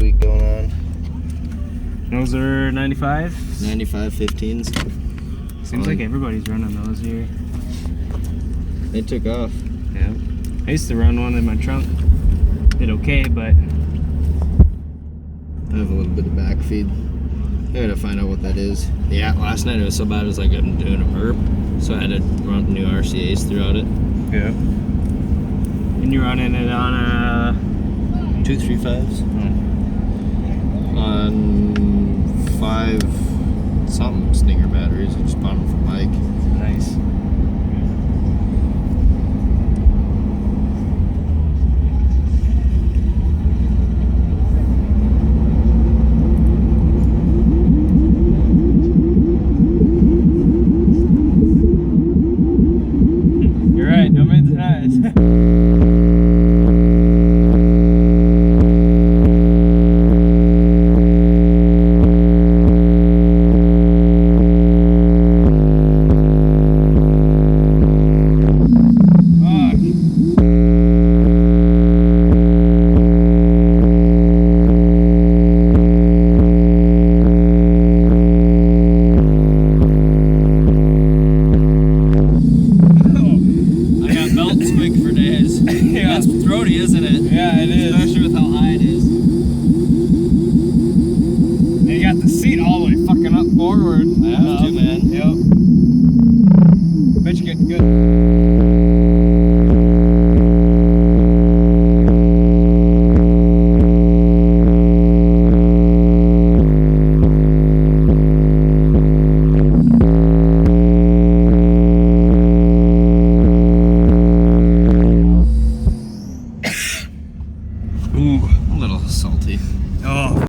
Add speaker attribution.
Speaker 1: squeak going on.
Speaker 2: Those are 95?
Speaker 1: 95 15s.
Speaker 2: Seems like everybody's running those here.
Speaker 1: They took off.
Speaker 2: Yeah. I used to run one in my trunk. Did okay, but...
Speaker 1: I have a little bit of back feed. I gotta find out what that is. Yeah, last night it was so bad it was like I'm doing a burp. So I had to run new RCAs throughout it.
Speaker 2: Yeah. And you're running it on a...
Speaker 1: 235s?
Speaker 2: Oh.
Speaker 1: On 5 something Stinger batteries. I just bought them for Mike.
Speaker 2: Nice. You're right, don't make the noise.
Speaker 1: For days.
Speaker 2: Yeah.
Speaker 1: That's throaty, isn't it?
Speaker 2: Yeah, it is.
Speaker 1: Especially with how high it is.
Speaker 2: You got the seat all the way fucking up forward.
Speaker 1: I have to, man.
Speaker 2: Yep. Bet you get good.
Speaker 1: Ooh, a little salty.
Speaker 2: Oh.